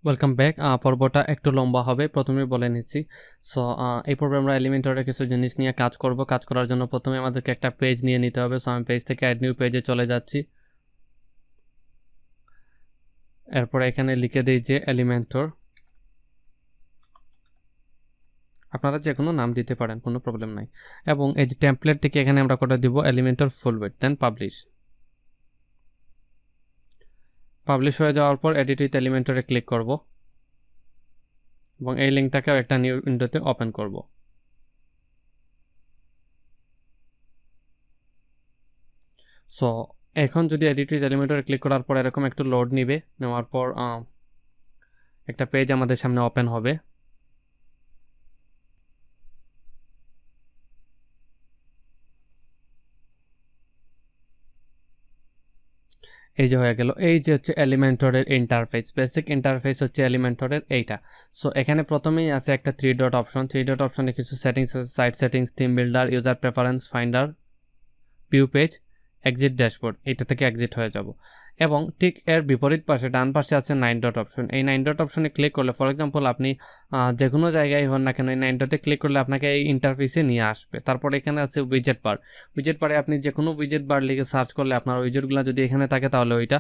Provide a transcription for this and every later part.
Welcome back. পর্বটা একটু লম্বা হবে, প্রথমেই বলে নিচ্ছি। সো এই পর্বে আমরা এলিমেন্টরের কিছু জিনিস নিয়ে কাজ করব। কাজ করার জন্য প্রথমে আমাদেরকে একটা পেজ নিয়ে নিতে হবে। সো আমি পেজ থেকে অ্যাড নিউ পেজে চলে যাচ্ছি। এরপরে এখানে লিখে দিই যে এলিমেন্টর। আপনারা যে কোনো নাম দিতে পারেন, কোনো প্রবলেম নাই। এবং এই যে টেমপ্লেট থেকে এখানে আমরা করে দিব এলিমেন্টর ফুল উইডথ, দেন পাবলিশ। পাবলিশ হয়ে যাওয়ার পর এডিট উইথ এলিমেন্টরে ক্লিক করব এবং এই লিঙ্কটাকেও একটা নিউ উইন্ডোতে ওপেন করব। সো এখন যদি এডিট উইথ এলিমেন্টরে ক্লিক করার পর এরকম একটু লোড নিবে, নেওয়ার পর একটা পেজ আমাদের সামনে ওপেন হবে। এই যে হয়ে গেল, এই যে হচ্ছে এলিমেন্টরের ইন্টারফেস। বেসিক ইন্টারফেস হচ্ছে এলিমেন্টরের এইটা। সো এখানে প্রথমেই আছে একটা 3 ডট অপশন। 3 ডট অপশনে কিছু সেটিংস আছে, site settings, theme builder, user preference, finder, view page, exit dashboard. এটা থেকে এক্সিট হয়ে যাব। এবং ঠিক এর বিপরীত পাশে ডান পাশে আছে 9 ডট অপশন। এই 9 ডট অপশনে ক্লিক করলে, ফর এক্সাম্পল আপনি যে কোনো জায়গায় হন না কেন, এই 9 ডটে ক্লিক করলে আপনাকে এই ইন্টারফেসে নিয়ে আসবে। তারপর এখানে আছে উইজেট বার। উইজেট বারে আপনি যে কোনো উইজেট বার লিখে সার্চ করলে আপনার উইজেটগুলো যদি এখানে থাকে তাহলে ওইটা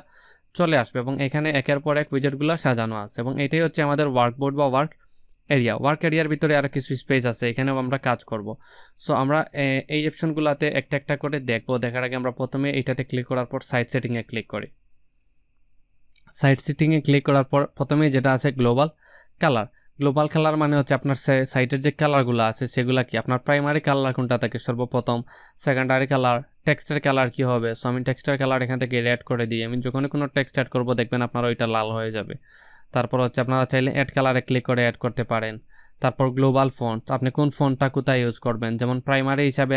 চলে আসবে। এবং এখানে একের পর এক উইজেটগুলো সাজানো আছে। এবং এটাই হচ্ছে আমাদের ওয়ার্কবোর্ড বা ওয়ার্ক এরিয়া। ওয়ার্ক এরিয়ার ভিতরে আরও কিছু স্পেস আছে, এখানেও আমরা কাজ করব। সো আমরা এই অপশনগুলোতে একটা একটা করে দেখবো। দেখার আগে আমরা প্রথমে এইটাতে ক্লিক করার পর সাইট সেটিংয়ে ক্লিক করি। সাইট সেটিংয়ে ক্লিক করার পর প্রথমেই যেটা আছে গ্লোবাল কালার। গ্লোবাল কালার মানে হচ্ছে আপনার সাইটের যে কালারগুলো আছে সেগুলো কি, আপনার প্রাইমারি কালার কোনটা থাকে সর্বপ্রথম, সেকেন্ডারি কালার, টেক্সটের কালার কি হবে। সো আমি টেক্সটের কালার এখান থেকে অ্যাড করে দিই। আমি যখনই কোনো টেক্সট অ্যাড করবো দেখবেন আপনার ওইটা লাল হয়ে যাবে। তারপর হচ্ছে আপনারা চাইলে অ্যাড কালারে ক্লিক করে অ্যাড করতে পারেন। তারপর গ্লোবাল ফন্ট, আপনি কোন ফন্টটা কোথায় ইউজ করবেন। যেমন প্রাইমারি হিসাবে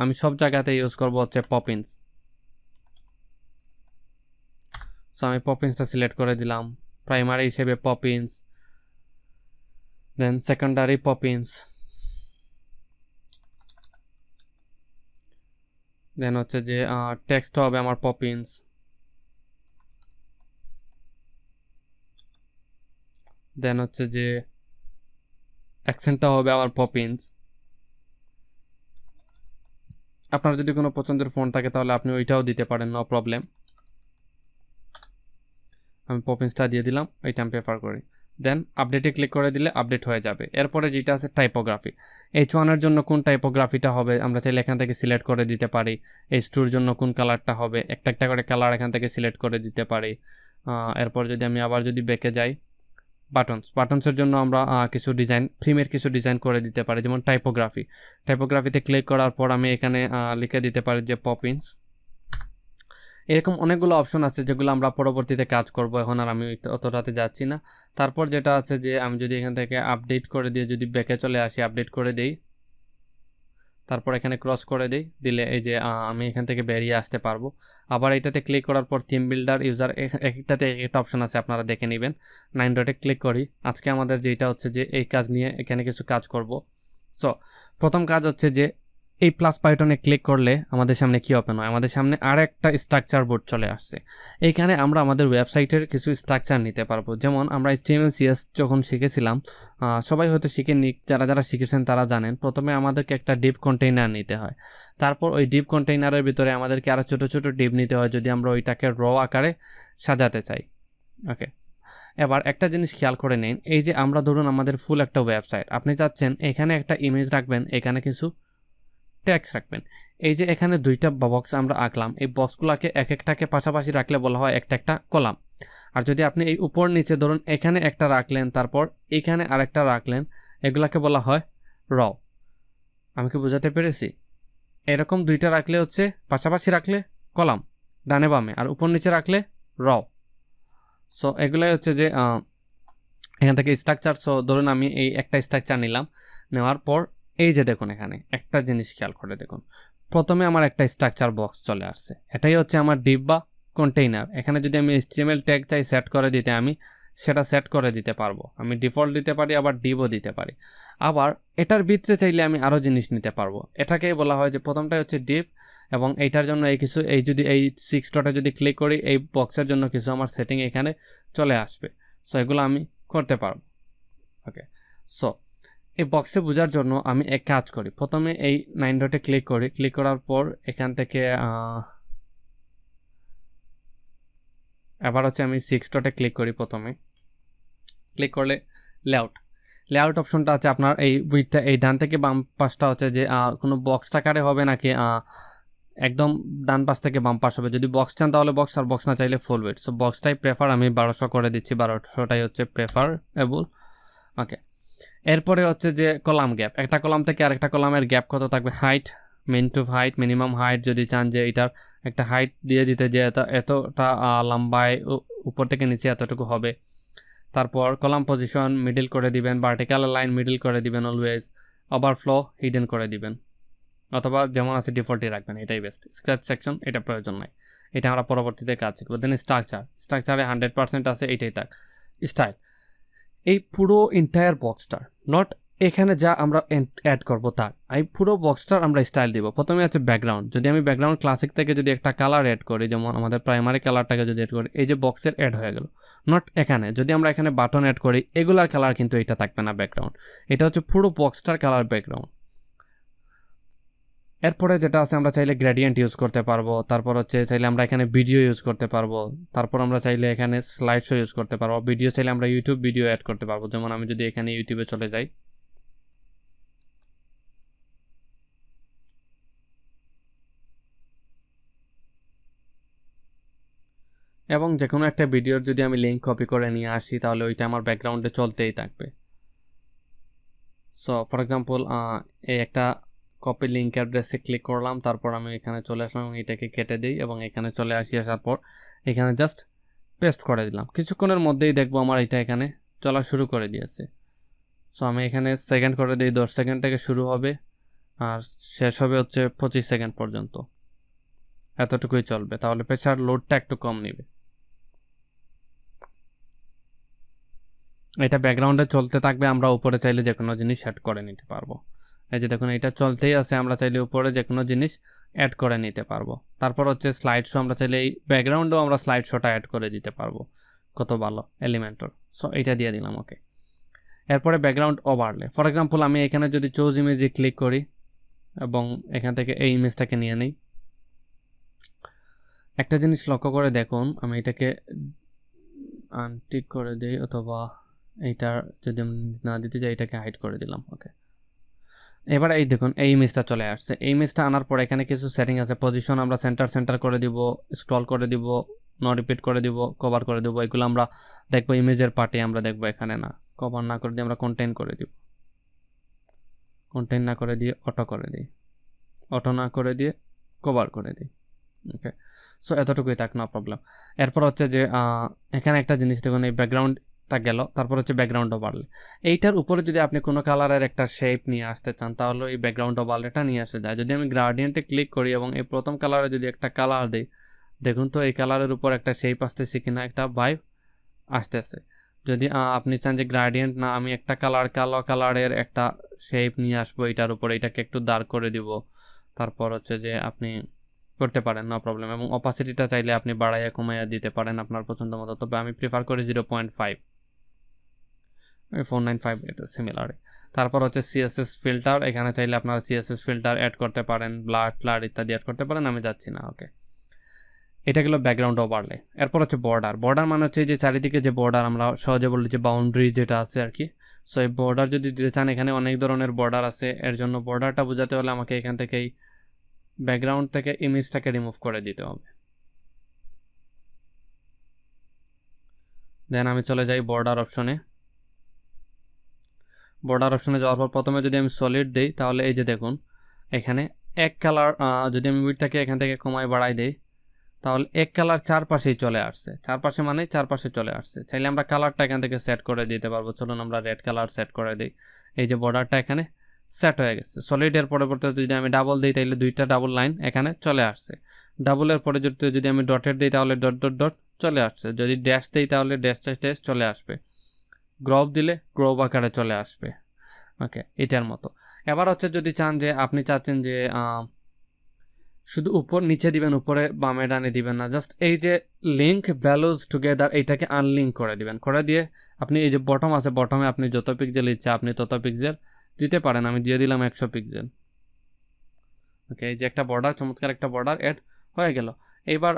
আমি সব জায়গাতে ইউজ করব হচ্ছে পপিন্স। সো আমি পপিন্সটা সিলেক্ট করে দিলাম। প্রাইমারি হিসেবে পপিন্স, দেন সেকেন্ডারি পপিন্স, দেন হচ্ছে যে টেক্সট হবে আমার পপিন্স, দেন হচ্ছে যে অ্যাকসেন্টটা হবে আমার পপিন্স। আপনার যদি কোনো পছন্দের ফোন থাকে তাহলে আপনি ওইটাও দিতে পারেন, নো প্রবলেম। আমি পপিন্সটা দিয়ে দিলাম, এইটা আমি প্রেফার করি। দেন আপডেটে ক্লিক করে দিলে আপডেট হয়ে যাবে। এরপরে যেটা আছে টাইপোগ্রাফি। H1 এর জন্য কোন টাইপোগ্রাফিটা হবে আমরা চাইলে এখান থেকে সিলেক্ট করে দিতে পারি। H2 এর জন্য কোন কালারটা হবে, একটা একটা করে কালার এখান থেকে সিলেক্ট করে দিতে পারি। এরপর যদি আমি আবার যদি ব্যাকে যাই, বাটনসের জন্য আমরা কিছু ডিজাইন, থিমের কিছু ডিজাইন করে দিতে পারি। যেমন টাইপোগ্রাফিতে ক্লিক করার পর আমি এখানে লিখে দিতে পারি যে পপিন্স। এরকম অনেকগুলো অপশন আছে যেগুলো আমরা পরবর্তীতে কাজ করব, এখন আর আমি অতটাতে যাচ্ছি না। তারপর যেটা আছে যে আমি যদি এখান থেকে আপডেট করে দিয়ে যদি ব্যাকে চলে আসি, আপডেট করে দিই, তারপর এখানে ক্রস করে দিলে এই যে আমি এখান থেকে বেরিয়ে আসতে পারবো। আবার এটাতে ক্লিক করার পর থিম বিল্ডার, ইউজার, একটাতে একটা অপশন আছে, আপনারা দেখে নেবেন। 9 ডটে ক্লিক করি। আজকে আমাদের যেটা হচ্ছে যে এই কাজ নিয়ে এখানে কিছু কাজ করব। সো প্রথম কাজ হচ্ছে যে এই প্লাস বাটনে ক্লিক করলে আমাদের সামনে কি ওপেন হয়, আমাদের সামনে আর একটা স্ট্রাকচার বোর্ড চলে আসছে। এইখানে আমরা আমাদের ওয়েবসাইটের কিছু স্ট্রাকচার নিতে পারবো। যেমন আমরা HTML CSS যখন শিখেছিলাম, সবাই হয়তো শিখেননি, যারা যারা শিখেছেন তারা জানেন, প্রথমে আমাদেরকে একটা ডিভ কন্টেইনার নিতে হয়। তারপর ওই ডিভ কন্টেইনারের ভিতরে আমাদেরকে আরও ছোটো ছোটো ডিভ নিতে হয় যদি আমরা ওইটাকে র আকারে সাজাতে চাই। ওকে, এবার একটা জিনিস খেয়াল করে নিন, এই যে আমরা ধরুন আমাদের ফুল একটা ওয়েবসাইট, আপনি চাচ্ছেন এখানে একটা ইমেজ রাখবেন, এখানে কিছু টেক্সট রাখবেন। এই যে এখানে দুইটা বক্স আমরা আঁকলাম, এই বক্সগুলোকে এক একটাকে পাশাপাশি রাখলে বলা হয় একটা একটা কলাম। আর যদি আপনি এই উপর নিচে ধরুন এখানে একটা রাখলেন, তারপর এখানে আরেকটা রাখলেন, এগুলাকে বলা হয় র। আমি কি বোঝাতে পেরেছি? এরকম দুইটা রাখলে হচ্ছে পাশাপাশি রাখলে কলাম ডানে বামে, আর উপর নিচে রাখলে র। সো এগুলাই হচ্ছে যে এখান থেকে স্ট্রাকচার। সো ধরুন আমি এই একটা স্ট্রাকচার নিলাম, নেওয়ার পর এই যে দেখুন এখানে একটা জিনিস খেয়াল করে দেখুন, প্রথমে আমার একটা স্ট্রাকচার বক্স চলে আসছে, এটাই হচ্ছে আমার ডিভ বা কন্টেইনার। এখানে যদি আমি HTML ট্যাগ চাই সেট করে দিতে, আমি সেটা সেট করে দিতে পারবো। আমি ডিফল্ট দিতে পারি, আবার ডিভও দিতে পারি। আবার এটার ভিতরে চাইলে আমি আরও জিনিস নিতে পারবো। এটাকেই বলা হয় যে প্রথমটাই হচ্ছে ডিভ, এবং এইটার জন্য এই কিছু, এই যদি এই 6 ডটে যদি ক্লিক করি, এই বক্সের জন্য কিছু আমার সেটিং এখানে চলে আসবে। সো এগুলো আমি করতে পারবো। ওকে, সো এই বক্সে বোঝার জন্য আমি এক কাজ করি, প্রথমে এই 9 ডটে ক্লিক করি, ক্লিক করার পর এখান থেকে এবার হচ্ছে আমি 6 ডটে ক্লিক করি। প্রথমে ক্লিক করলে লেআউট অপশনটা আছে আপনার এই উইথটা, এই ডান থেকে বাম পাশটা হচ্ছে যে কোনো বক্স আকারে হবে নাকি একদম ডান পাশ থেকে বাম পাশ হবে। যদি বক্স চান তাহলে বক্স, আর বক্স না চাইলে ফুল উইথ। সো বক্সটাই প্রেফার, আমি 1200 করে দিচ্ছি, 1200টাই হচ্ছে প্রেফারেবল। ওকে, এরপরে হচ্ছে যে কলাম গ্যাপ, একটা কলাম থেকে আরেকটা কলামের গ্যাপ কত থাকবে, height, min to height, minimum height যদি চান যে এটার একটা হাইট দিয়ে দিতে যে এতটা লম্বায় উপর থেকে নিচে এতটুকু হবে। তারপর কলাম পজিশন মিডল করে দিবেন, ভার্টিক্যাল লাইন মিডল করে দিবেন অলওয়েজ, ওভারফ্লো হিডেন করে দিবেন, অথবা যেমন আছে ডিফল্টই রাখবেন, এটাই বেস্ট। স্ক্র্যাচ সেকশন এটা প্রয়োজন নাই, এটা আমরা পরবর্তীতে কাজ শিখব। দেন স্ট্রাকচারে 100% আছে, এটাই থাক। স্টাইল, এই পুরো এন্টায়ার বক্সটার, নট এখানে যা আমরা অ্যাড করবো তার, এই পুরো বক্সটার আমরা স্টাইল দিব। প্রথমে আছে ব্যাকগ্রাউন্ড, যদি আমি ব্যাকগ্রাউন্ড ক্লাসিক থেকে যদি একটা কালার অ্যাড করি, যেমন আমাদের প্রাইমারি কালারটাকে যদি অ্যাড করি, এই যে বক্সের অ্যাড হয়ে গেল। নট এখানে যদি আমরা এখানে বাটন অ্যাড করি, এগুলার কালার কিন্তু এটা থাকবে না ব্যাকগ্রাউন্ড, এটা হচ্ছে পুরো বক্সটার কালার ব্যাকগ্রাউন্ড। এরপরে যেটা আছে আমরা চাইলে গ্রেডিয়েন্ট ইউজ করতে পারবো, তারপর হচ্ছে চাইলে আমরা এখানে ভিডিও ইউজ করতে পারবো, তারপর আমরা চাইলে এখানে স্লাইড শো ইউজ করতে পারবো, ভিডিও চাইলে আমরা ইউটিউব ভিডিও অ্যাড করতে পারবো। যেমন আমি যদি এখানে ইউটিউবে চলে যাই, এবং যে কোনো একটা ভিডিওর যদি আমি লিঙ্ক কপি করে নিয়ে আসি, তাহলে ওইটা আমার ব্যাকগ্রাউন্ডে চলতেই থাকবে। সো ফর এক্সাম্পল এই একটা কপি লিঙ্ক অ্যাড্রেসে ক্লিক করলাম, তারপর আমি এখানে চলে আসলাম এবং এটাকে কেটে দিই এবং এখানে চলে আসার পর এখানে জাস্ট পেস্ট করে দিলাম। কিছুক্ষণের মধ্যেই দেখবো আমার এটা এখানে চলা শুরু করে দিয়েছে। সো আমি এখানে সেকেন্ড করে দিই, 10 সেকেন্ড থেকে শুরু হবে আর শেষ হবে হচ্ছে 25 সেকেন্ড পর্যন্ত, এতটুকুই চলবে। তাহলে পেছার লোডটা একটু কম নেবে। এটা ব্যাকগ্রাউন্ডে চলতে থাকবে, আমরা উপরে চাইলে যে কোনো জিনিস অ্যাড করে নিতে পারবো। এই যে দেখুন এটা চলতেই আছে, আমরা চাইলে উপরে যে কোনো জিনিস অ্যাড করে নিতে পারবো। তারপর হচ্ছে স্লাইড শো, আমরা চাইলে এই ব্যাকগ্রাউন্ডেও আমরা স্লাইড শোটা অ্যাড করে দিতে পারবো, কত ভালো এলিমেন্টর। সো এটা দিয়ে দিলাম, ওকে। এরপরে ব্যাকগ্রাউন্ড ওভারলে, ফর এক্সাম্পল আমি এখানে যদি চুজ ইমেজে ক্লিক করি এবং এখান থেকে এই ইমেজটাকে নিয়ে নিই, একটা জিনিস লক্ষ্য করে দেখুন, আমি এটাকে আনটিক করে দিই, অথবা এইটার যদি আমি না দিতে চাই এটাকে হাইড করে দিলাম, ওকে। এবার এই দেখুন এই ইমেজটা চলে আসছে। এই ইমেজটা আনার পর এখানে কিছু সেটিং আছে, পজিশন আমরা সেন্টার করে দিব, স্ক্রল করে দিব, নো রিপিট করে দিব, কভার করে দিব, এগুলো আমরা দেখবো ইমেজের পার্টে আমরা দেখবো। এখানে না, কভার না করে দিয়ে আমরা কন্টেইন করে দিব, কন্টেইন না করে দিয়ে অটো করে দিই, অটো না করে দিয়ে কভার করে দিই, ওকে। সো এতটুকুই থাক, নো প্রবলেম। এরপর হচ্ছে যে এখানে একটা জিনিস দেখুন, এই ব্যাকগ্রাউন্ডটা গেল, তারপর হচ্ছে ব্যাকগ্রাউন্ড ওভারলে। এইটার উপরে যদি আপনি কোনো কালারের একটা শেপ নিয়ে আসতে চান, তাহলে এই ব্যাকগ্রাউন্ড ওভারলেটা নিয়ে আসে যায়। যদি আমি গ্রাডিয়েন্টে ক্লিক করি এবং এই প্রথম কালারে যদি একটা কালার দিই, দেখুন তো এই কালারের উপর একটা শেপ আসতেছে কিনা, একটা ভাইব আসতেছে। যদি আপনি চান যে গ্রাডিয়েন্ট না, আমি একটা কালো কালারের একটা শেপ নিয়ে আসবো এটার উপরে, এটাকে একটু ডার্ক করে দিব, তারপর হচ্ছে যে আপনি করতে পারেন, নো প্রবলেম। এবং অপাসিটিটা চাইলে আপনি বাড়াইয়া কমাইয়া দিতে পারেন আপনার পছন্দ মতো, তবে আমি প্রিফার করি 0.5, 495, এটা সিমিলার। তারপর হচ্ছে সিএসএস ফিল্টার, এখানে চাইলে আপনারা সিএসএস ফিল্টার অ্যাড করতে পারেন, ব্লার ইত্যাদি অ্যাড করতে পারেন, আমি যাচ্ছি না, ওকে। এটা গেলো ব্যাকগ্রাউন্ড ওভারলে। এরপর হচ্ছে বর্ডার মানে হচ্ছে যে চারিদিকে যে বর্ডার, আমরা সহজে বলি যে বাউন্ডারি যেটা আছে আর কি। সো এই বর্ডার যদি দিতে চান, এখানে অনেক ধরনের বর্ডার আছে, এর জন্য বর্ডারটা বোঝাতে হলে আমাকে এখান থেকেই ব্যাকগ্রাউন্ড থেকে ইমেজটাকে রিমুভ করে দিতে হবে। দেন আমি চলে যাই বর্ডার অপশনে। বর্ডার অপশনে যাওয়ার পর প্রথমে যদি আমি সলিড দিই, তাহলে এই যে দেখুন এখানে এক কালার, যদি আমি উইডটাকে এখান থেকে কমাই বাড়াই দিই, তাহলে এক কালার চারপাশেই চলে আসছে, চারপাশে মানে চারপাশে চলে আসছে। চাইলে আমরা কালারটা এখান থেকে সেট করে দিতে পারবো। চলুন আমরা রেড কালার সেট করে দিই। এই যে বর্ডারটা এখানে সেট হয়ে গেছে। সলিডের পরিবর্তে যদি আমি ডাবল দিই, তাহলে দুইটা ডাবল লাইন এখানে চলে আসছে। ডাবলের পরে যদি আমি ডটের দিই, তাহলে ডট ডট ডট চলে আসছে। যদি ড্যাশ দিই, তাহলে ড্যাশ ড্যাশ চলে আসবে। গ্রপ দিলে গ্রপ আকারে চলে আসবে, ওকে, এটার মতো। এবার হচ্ছে যদি চান যে আপনি চাচ্ছেন যে শুধু উপর নিচে দিবেন, উপরে বামে ডানে দিবেন না, জাস্ট এই যে লিঙ্ক ভ্যালুজ টুগেদার এইটাকে আনলিঙ্ক করে দিবেন। করে দিয়ে আপনি এই যে বটম আছে, বটমে আপনি যত পিক্সেল ইচ্ছা আপনি তত পিক্সেল দিতে পারেন। আমি দিয়ে দিলাম 100 পিক্সেল। ওকে, এই যে একটা বর্ডার, চমৎকার একটা বর্ডার অ্যাড হয়ে গেল। এবার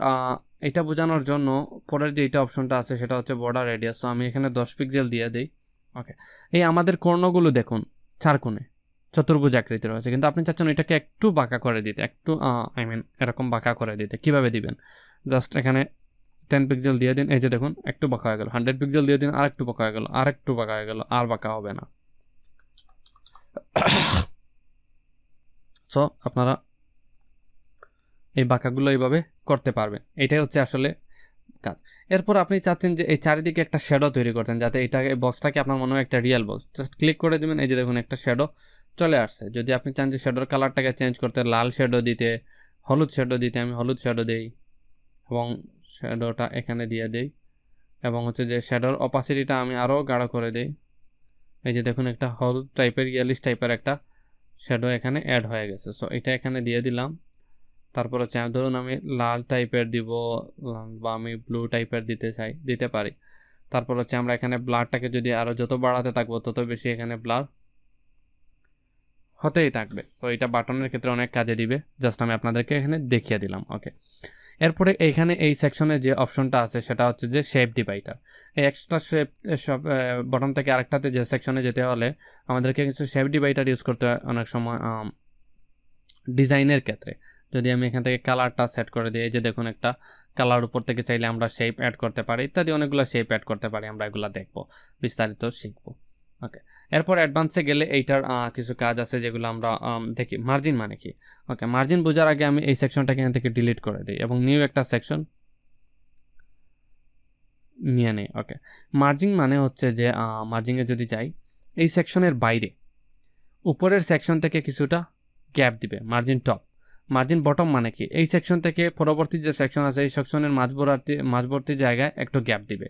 এটা বোঝানোর জন্য পরের যে এটা অপশনটা আছে সেটা হচ্ছে বর্ডার রেডিয়াস। সো আমি এখানে 10 পিক্সেল দিয়ে দিই। ওকে, এই আমাদের কর্ণগুলো দেখুন 4 কোণে চতুর্ভুজ আকৃতির রয়েছে, কিন্তু আপনি চাচ্ছেন এটাকে একটু বাঁকা করে দিতে, একটু এরকম বাঁকা করে দিতে। কিভাবে দিবেন? জাস্ট এখানে 10 পিক্সেল দিয়ে দিন, এই যে দেখুন একটু বাঁকা হয়ে গেল। 100 পিক্সেল দিয়ে দিন, আর একটু বাঁকা হয়ে গেল, আর একটু বাঁকা হয়ে গেল, আর বাঁকা হবে না। সো আপনারা এই বাঁকাগুলো এইভাবে করতে পারবেন। এটাই হচ্ছে আসলে কাজ। এরপর আপনি চাচ্ছেন যে এই চারিদিকে একটা শ্যাডো তৈরি করতেন, যাতে এই বক্সটাকে আপনার মনে হয় একটা রিয়েল বক্স। জাস্ট ক্লিক করে দেবেন, এই যে দেখুন একটা শ্যাডো চলে আসছে। যদি আপনি চান যে শ্যাডোর কালারটাকে চেঞ্জ করতে, লাল শ্যাডো দিতে, হলুদ শ্যাডো দিতে, আমি হলুদ শ্যাডো দিই এবং শ্যাডোটা এখানে দিয়ে দিই। এবং হচ্ছে যে শ্যাডোর অপাসিটিটা আমি আরও গাঢ় করে দিই। এই যে দেখুন একটা হলুদ টাইপের, ইয়েলিশ টাইপের একটা শ্যাডো এখানে অ্যাড হয়ে গেছে। সো এটা এখানে দিয়ে দিলাম। তারপর হচ্ছে ধরুন আমি লাল টাইপের দিব বা আমি ব্লু টাইপের দিতে পারি। তারপর হচ্ছে আমরা এখানে ব্লারটাকে যদি আরও যত বাড়াতে থাকবো তত বেশি এখানে ব্লার হতেই থাকবে। সো এটা বাটনের ক্ষেত্রে অনেক কাজে দিবে। জাস্ট আমি আপনাদেরকে এখানে দেখিয়ে দিলাম। ওকে, এরপরে এইখানে এই সেকশনে যে অপশনটা আছে সেটা হচ্ছে যে শেপ ডিভাইডার। এই এক্সট্রা শেপ সব বটন থেকে আরেকটাতে যে সেকশনে যেতে হলে আমাদেরকে কিছু শেপ ডিভাইডার ইউজ করতে হয় অনেক সময় ডিজাইনের ক্ষেত্রে। যদি আমি এখান থেকে কালারটা সেট করে দিই, এই যে দেখুন একটা কালার উপর থেকে চাইলে আমরা শেপ অ্যাড করতে পারি, ইত্যাদি অনেকগুলো শেপ অ্যাড করতে পারি। আমরা এগুলো দেখবো, বিস্তারিত শিখবো। ওকে, এরপর অ্যাডভান্সে গেলে এইটার কিছু কাজ আছে যেগুলো আমরা দেখি। মার্জিন মানে কি? ওকে, মার্জিন বোঝার আগে আমি এই সেকশনটাকে এখান থেকে ডিলিট করে দিই এবং নিউ একটা সেকশন নিয়ে নেই। ওকে, মার্জিন মানে হচ্ছে যে মার্জিংয়ে যদি যাই, এই সেকশনের বাইরে উপরের সেকশন থেকে কিছুটা গ্যাপ দিবে, মার্জিন টপ। মার্জিন বটম মানে কি? এই সেকশন থেকে পরবর্তী যে সেকশন আছে এই সেকশনের মাঝবর্তী জায়গায় একটু গ্যাপ দিবে।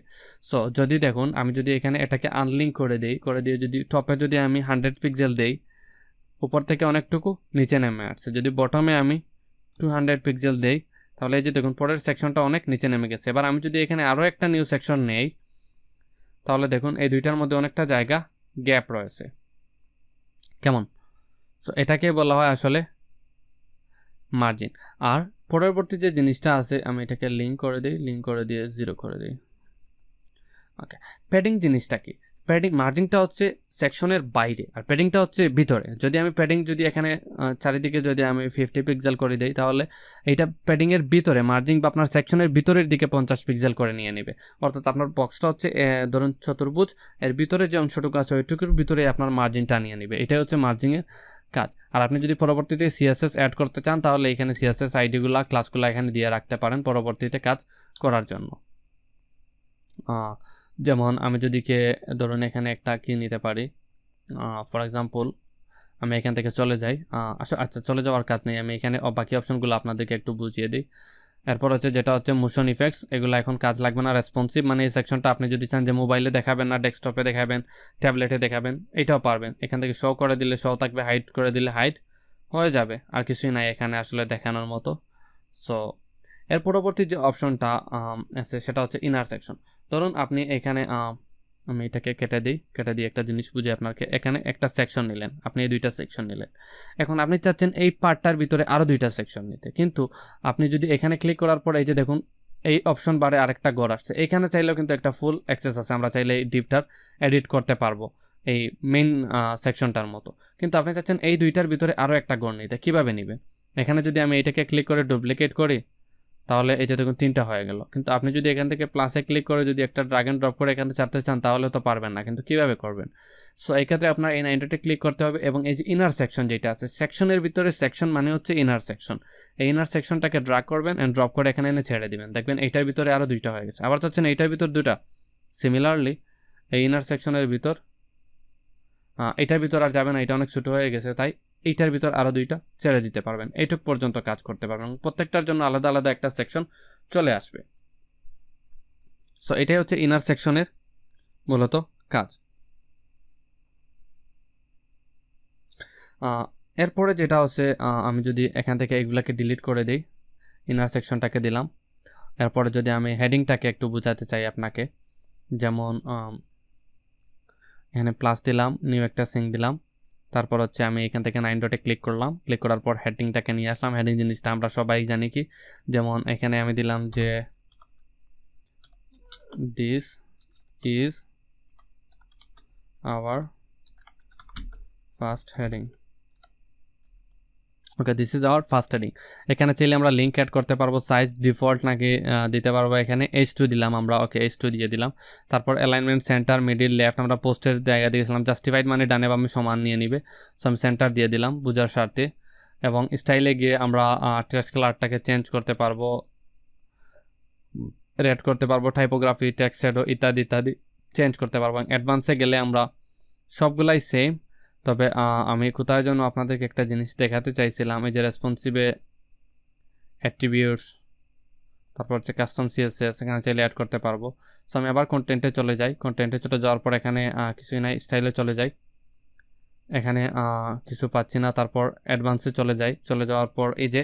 সো যদি দেখুন আমি যদি এখানে এটাকে আনলিঙ্ক করে দিয়ে যদি টপে যদি আমি 100 পিক্সেল দেই, উপর থেকে অনেকটুকু নিচে নেমে আসছে। যদি বটমে আমি 200 পিক্সেল দেই, তাহলে এই যে দেখুন পরের সেকশনটা অনেক নিচে নেমে গেছে। এবার আমি যদি এখানে আরও একটা নিউ সেকশন নেই, তাহলে দেখুন এই দুইটার মধ্যে অনেকটা জায়গা গ্যাপ রয়েছে। কেমন? সো এটাকে বলা হয় আসলে মার্জিন। আর পরবর্তী যে জিনিসটা আছে আমি এটাকে লিঙ্ক করে দিয়ে 0 করে দিই। ওকে, প্যাডিং জিনিসটা কি? প্যাডিং, মার্জিনটা হচ্ছে সেকশনের বাইরে আর প্যাডিংটা হচ্ছে ভিতরে। যদি আমি প্যাডিং যদি এখানে চারিদিকে যদি আমি 50 পিক্সেল করে দিই, তাহলে এইটা প্যাডিংয়ের ভিতরে মার্জিন বা আপনার সেকশনের ভিতরের দিকে 50 পিক্সেল করে নিয়ে নেবে। অর্থাৎ আপনার বক্সটা হচ্ছে ধরুন চতুর্ভুজ, এর ভিতরে যে অংশটুকু আছে ওইটুকুর ভিতরে আপনার মার্জিনটা নিয়ে নেবে। এটাই হচ্ছে মার্জিংয়ের কাজ। আর আপনি যদি পরবর্তীতে সিএসএস অ্যাড করতে চান, তাহলে এখানে সিএসএস আইডিগুলো ক্লাসগুলো এখানে দিয়ে রাখতে পারেন পরবর্তীতে কাজ করার জন্য। যেমন আমি যদি ধরুন এখানে একটা কি নিতে পারি, ফর এক্সাম্পল আমি এখান থেকে চলে যাই। আচ্ছা, চলে যাওয়ার কাজ নেই, আমি এখানে বাকি অপশনগুলো আপনাদেরকে একটু বুঝিয়ে দিই। এরপর হচ্ছে যেটা হচ্ছে মোশন ইফেক্টস, এগুলো এখন কাজ লাগবে না। রেসপন্সিভ মানে এই সেকশনটা আপনি যদি চান যে মোবাইলে দেখাবেন না, ডেস্কটপে দেখাবেন, ট্যাবলেটে দেখাবেন, এটাও পারবেন। এখান থেকে শো করে দিলে শো থাকবে, হাইড করে দিলে হাইড হয়ে যাবে। আর কিছুই নাই এখানে আসলে দেখানোর মতো। সো এর পরবর্তী যে অপশনটা আছে সেটা হচ্ছে ইনার সেকশন। ধরুন আপনি এখানে আমি এটাকে কেটে দিয়ে একটা জিনিস বুঝে আপনাকে, এখানে একটা সেকশন নিলেন, আপনি এই দুইটা সেকশন নিলেন। এখন আপনি চাচ্ছেন এই পার্টটার ভিতরে আরও দুইটা সেকশন নিতে, কিন্তু আপনি যদি এখানে ক্লিক করার পর এই যে দেখুন এই অপশন বারে আরেকটা ঘর আসছে। এখানে চাইলেও কিন্তু একটা ফুল অ্যাক্সেস আছে, আমরা চাইলে এই ডিপটার এডিট করতে পারবো এই মেইন সেকশনটার মতো। কিন্তু আপনি চাচ্ছেন এই দুইটার ভিতরে আরও একটা ঘর নিতে, কীভাবে নেবেন? এখানে যদি আমি এটাকে ক্লিক করে ডুপ্লিকেট করি, তাহলে এই যে দেখুন 3টা হয়ে গেল। কিন্তু আপনি যদি এখান থেকে প্লাসে ক্লিক করে যদি একটা ড্র্যাগ এন্ড ড্রপ করে এখানে ছাড়তে চান, তাহলে তো পারবেন না। কিন্তু কিভাবে করবেন? সো এই ক্ষেত্রে আপনার এই 9তে ক্লিক করতে হবে এবং এই যে ইনার সেকশন যেটা আছে, সেকশনের ভিতরে সেকশন মানে হচ্ছে ইনার সেকশন। এই ইনার সেকশনটাকে ড্র্যাগ করবেন এন্ড ড্রপ করে এখানে এনে ছেড়ে দিবেন, দেখবেন এইটার ভিতরে আরও 2টা হয়ে গেছে। আবার চাচ্ছেন এইটার ভিতর 2টা, সিমিলারলি এই ইনার সেকশনের ভিতর এটার ভিতর আর যাবে না, এটা অনেক ছোটো হয়ে গেছে, তাই এইটার ভিতর আরও 2টা ছেড়ে দিতে পারবেন। এইটুক পর্যন্ত কাজ করতে পারবেন, প্রত্যেকটার জন্য আলাদা আলাদা একটা সেকশন চলে আসবে। সো এটাই হচ্ছে ইনার সেকশনের মূলত কাজ। এরপরে যেটা হচ্ছে আমি যদি এখান থেকে এগুলাকে ডিলিট করে দিই, ইনার সেকশনটাকে দিলাম, এরপরে যদি আমি হেডিংটাকে একটু বোঝাতে চাই আপনাকে, যেমন এখানে প্লাস দিলাম, নিউ একটা সিং দিলাম, তারপর হচ্ছে আমি এখান থেকে 9 ডটে ক্লিক করলাম, ক্লিক করার পর হেডিংটাকে নিয়ে আসলাম। হেডিং জিনিসটা আমরা সবাই জানি কি, যেমন এখানে আমি দিলাম যে this is our first heading. Okay, this is our first heading. এখানে চাইলে আমরা লিঙ্ক অ্যাড করতে পারবো, সাইজ ডিফল্ট নাকি দিতে পারবো, এখানে H2 দিলাম আমরা, ওকে H2 দিয়ে দিলাম। তারপর অ্যালাইনমেন্ট সেন্টার, মিডিল, লেফট, আমরা পোস্টের জায়গা দিয়েছিলাম, জাস্টিফাইড মানে ডানে বামে সমান নিয়ে নিবে, সো আমি সেন্টার দিয়ে দিলাম বোঝার স্বার্থে। এবং স্টাইলে গিয়ে আমরা টেক্সট কালারটাকে চেঞ্জ করতে পারবো, রেড করতে পারবো, টাইপোগ্রাফি, টেক্সট শ্যাডো ইত্যাদি ইত্যাদি চেঞ্জ করতে পারবো। অ্যাডভান্সে গেলে আমরা সবগুলাই সেম, তবে আমি কোথায় যেন আপনাদেরকে একটা জিনিস দেখাতে চাইছিলাম, এই যে রেসপন্সিভে অ্যাট্রিবিউটস, তারপর হচ্ছে কাস্টম সিএসএস, এখানে চাইলে অ্যাড করতে পারবো। সো আমি আবার কন্টেন্টে চলে যাই, কন্টেন্টে চলে যাওয়ার পর এখানে কিছুই নাই, স্টাইলে চলে যাই, এখানে কিছু পাচ্ছি না, তারপর অ্যাডভান্সে চলে যাই, চলে যাওয়ার পর এই যে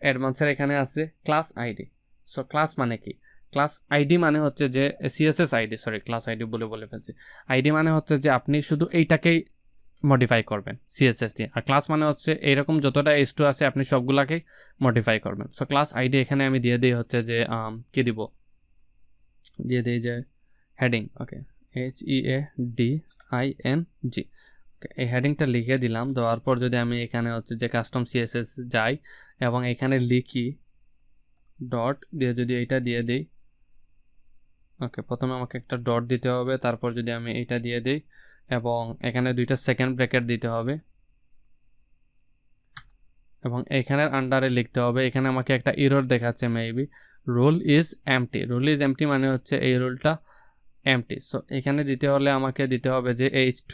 অ্যাডভান্সের এখানে আছে ক্লাস আইডি। সো ক্লাস মানে কি, ক্লাস আইডি মানে হচ্ছে যে CSS ID, sorry class ID বলে ফেলছি, আইডি মানে হচ্ছে যে আপনি শুধু এইটাকেই মডিফাই করবেন সিএসএস দিয়ে, আর ক্লাস মানে হচ্ছে এইরকম যতটা H2 আছে আপনি সবগুলাকেই মডিফাই করবেন। সো ক্লাস আইডি এখানে আমি দিয়ে দিই হচ্ছে যে কি দিব, দিয়ে দিই যে হেডিং, ওকে HEADING, এই হেডিংটা লিখে দিলাম। দেওয়ার পর যদি আমি এখানে হচ্ছে যে কাস্টম সিএসএস যাই এবং এখানে লিখি ডট দিয়ে, যদি এইটা দিয়ে দিই, ওকে প্রথমে আমাকে একটা ডট দিতে হবে, তারপর যদি আমি এইটা দিয়ে দিই এবং এখানে দুইটা সেকেন্ড ব্র্যাকেট দিতে হবে এবং এখানের আন্ডারে লিখতে হবে, এখানে আমাকে একটা এরর দেখাচ্ছে maybe, role is empty. Role is empty মানে হচ্ছে এই রোলটা এমটি। সো এখানে দিতে হলে আমাকে দিতে হবে যে H2,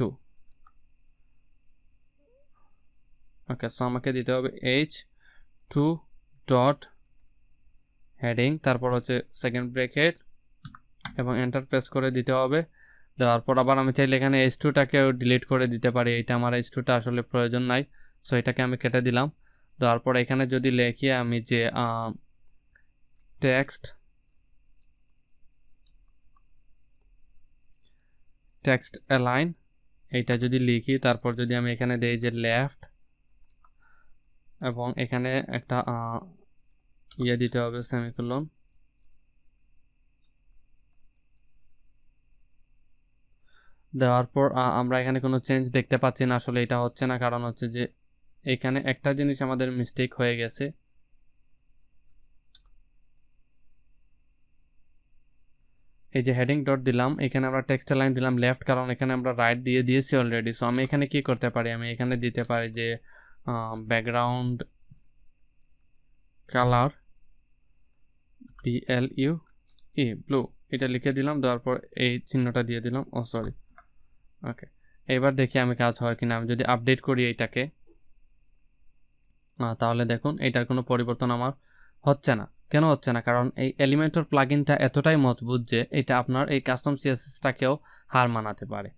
ওকে সো আমাকে দিতে হবে H2 ডট হেডিং, তারপর হচ্ছে সেকেন্ড ব্র্যাকেট এবং এন্টার প্রেস করে দিতে হবে। দেওয়ার পর আবার আমি চাইলে এখানে H2টাকেও ডিলিট করে দিতে পারি, এটা আমার H2টা আসলে প্রয়োজন নাই, সো এটাকে আমি কেটে দিলাম। দেওয়ার পর এখানে যদি লিখি আমি যে টেক্সট অ্যালাইন, এইটা যদি লিখি, তারপর যদি আমি এখানে দেই যে লেফট এবং এখানে একটা ইয়ে দিতে হবে সেমিকোলন, দেওয়ার পর আমরা এখানে কোনো চেঞ্জ দেখতে পাচ্ছি না, আসলে এটা হচ্ছে না, কারণ হচ্ছে যে এখানে একটা জিনিস আমাদের মিস্টেক হয়ে গেছে। এই যে হেডিং ডট দিলাম, এখানে আমরা টেক্সট লাইন দিলাম লেফট, কারণ এখানে আমরা রাইট দিয়ে দিয়েছি অলরেডি। সো আমি এখানে কি করতে পারি, আমি এখানে দিতে পারি যে ব্যাকগ্রাউন্ড কালার BLUE ব্লু, এটা লিখে দিলাম, দেওয়ার পর এই চিহ্নটা দিয়ে দিলাম, ও সরি, ওকে এবার দেখি আমি কাজ হয় কিনা। আমি যদি আপডেট করি এইটাকে, তাহলে দেখুন এটার কোনো পরিবর্তন আমার হচ্ছে না। কেন হচ্ছে না, কারণ এই এলিমেন্টর প্লাগইনটা এতটাই মজবুত যে এটা আপনার এই কাস্টম সিএসএসটাকেও হার মানাতে পারে।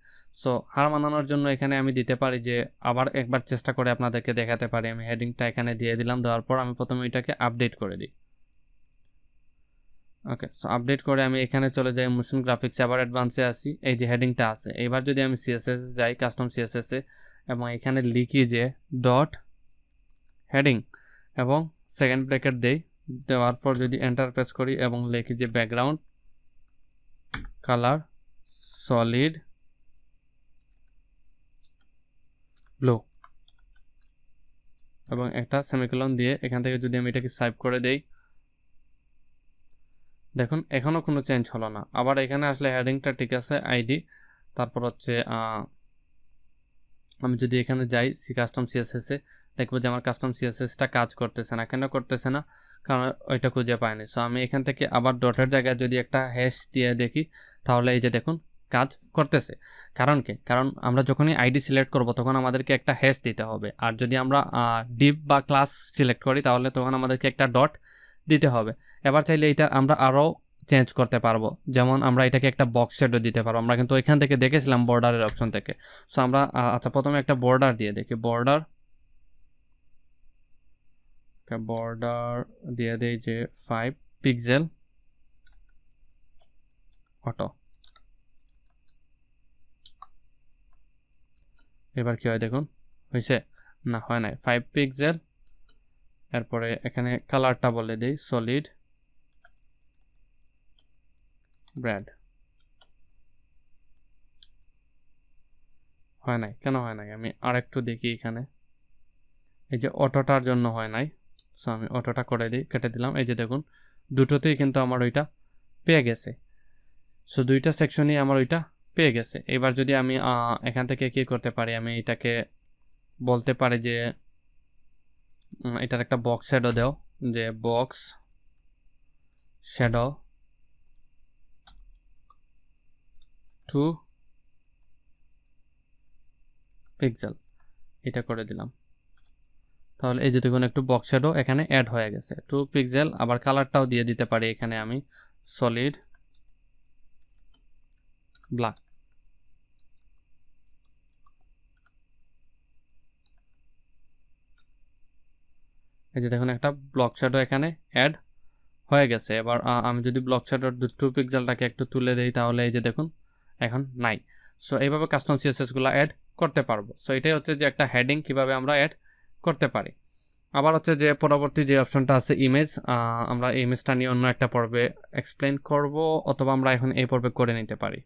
সো হার মানানোর জন্য এখানে আমি দিতে পারি যে আবার একবার চেষ্টা করে আপনাদেরকে দেখাতে পারি। আমি হেডিংটা এখানে দিয়ে দিলাম, দেওয়ার পর আমি প্রথমে এটাকে আপডেট করে দিই। ওকে সো আপডেট করে আমি এখানে চলে যাই মোশন গ্রাফিক্স, আবার অ্যাডভান্সে আসি, এই যে হেডিংটা আছে। এবার যদি আমি সিএসএস যাই, কাস্টম সিএসএসে, এবং এখানে লিখি যে ডট হেডিং এবং সেকেন্ড ব্র্যাকেট দেই, দেওয়ার পর যদি এন্টার প্রেস করি এবং লিখি যে ব্যাকগ্রাউন্ড কালার সলিড ব্লু এবং একটা সেমিকোলন দিয়ে এখান থেকে যদি আমি এটাকে সেভ করে দেই, দেখুন এখনও কোনো চেঞ্জ হলো না। আবার এখানে আসলে হেডিংটা ঠিক আছে আইডি, তারপর হচ্ছে আমি যদি এখানে যাই কাস্টম সিএসএসে, দেখবো যে আমার কাস্টম সিএসএসটা কাজ করতেছে না। কেন করতেছে না, কারণ ওইটা খুঁজে পাইনি। সো আমি এখান থেকে আবার ডটের জায়গায় যদি একটা হ্যাশ দিয়ে দেখি, তাহলে এই যে দেখুন কাজ করতেছে। কারণ কি, কারণ আমরা যখনই আইডি সিলেক্ট করব তখন আমাদেরকে একটা হ্যাশ দিতে হবে, আর যদি আমরা ডিভ বা ক্লাস সিলেক্ট করি তাহলে তখন আমাদেরকে একটা ডট দিতে হবে। এবার চাইলে এটা আমরা আরও চেঞ্জ করতে পারবো, যেমন আমরা এটাকে একটা বক্স শেডও দিতে পারবো। আমরা কিন্তু এখান থেকে দেখেছিলাম বর্ডারের অপশন থেকে। সো আমরা আচ্ছা প্রথমে একটা বর্ডার দিয়ে দেখি, বর্ডার বর্ডার দিয়ে দেই যে 5 পিক্সেল অটো। এবার কি হয় দেখুন, হয়েছে না? হয় নাই। 5 পিক্সেল, এরপরে এখানে কালারটা বলে দেই সলিড ব্র্যাড। হয় নাই, কেন হয় নাই? আমি আরেকটু দেখি এখানে। এই যে অটোটার জন্য হয় নাই, সো আমি অটোটা করে দিই, কেটে দিলাম। এই যে দেখুন দুটোতেই কিন্তু আমার ওইটা পেয়ে গেছে। সো দুইটা সেকশনই আমার ওইটা পেয়ে গেছে। এবার যদি আমি এখান থেকে কি করতে পারি, আমি এটাকে বলতে পারি যে এটার একটা বক্স শ্যাডো দাও, যে বক্স শ্যাডো 2 পিক্সেল, এটা করে দিলাম। তাহলে এই যে দেখুন একটু বক্স শ্যাডো এখানে অ্যাড হয়ে গেছে 2 পিক্সেল। আবার কালারটাও দিয়ে দিতে পারি এখানে আমি সলিড ব্ল্যাক। এই যে দেখুন একটা ব্লক শ্যাডো এখানে অ্যাড হয়ে গেছে। এবার আমি যদি ব্লক শ্যাডোর 2 পিক্সেলটাকে একটু তুলে দেই, তাহলে এই যে দেখুন এখন নাই। সো এইভাবে কাস্টম সিএসএস গুলো অ্যাড করতে পারবো। সো এটাই হচ্ছে যে একটা হেডিং কিভাবে আমরা অ্যাড করতে পারি। আবার হচ্ছে যে পরবর্তী যে অপশনটা আছে ইমেজ, আমরা ইমেজটা নিয়ে অন্য একটা পর্বে এক্সপ্লেন করব, অথবা আমরা এখন এই পর্বে করে নিতে পারি।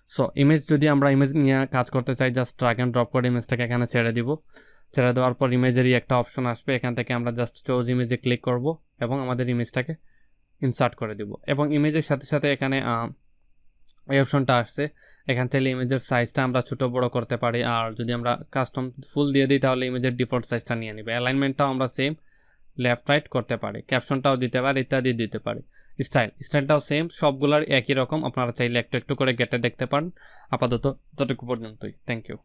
সো ইমেজ, যদি আমরা ইমেজ নিয়ে কাজ করতে চাই, জাস্ট ড্র্যাগ এন্ড ড্রপ করে ইমেজটাকে এখানে ছেড়ে দিব। ছেড়ে দেওয়ার পর ইমেজেরই একটা অপশন আসবে, এখান থেকে আমরা জাস্ট চুজ ইমেজে ক্লিক করব এবং আমাদের ইমেজটাকে ইনসার্ট করে দিব। এবং ইমেজের সাথে সাথে এখানে এই অপশনটা আসছে, এখান থেকে ইমেজের সাইজটা আমরা ছোট বড় করতে পারি। আর যদি আমরা কাস্টম ফুল দিয়ে দিই, তাহলে ইমেজের ডিফল্ট সাইজটা নিয়ে নিবে। অ্যালাইনমেন্টটাও আমরা সেম লেফট রাইট করতে পারি, ক্যাপশনটাও দিতে পারি, ইত্যাদি দিতে পারি। স্টাইলটাও সেম, সবগুলার একই রকম। আপনারা চাইলে একটু একটু করে গেটে দেখতে পারেন। আপাতত যতটুকু পর্যন্তই। Thank you.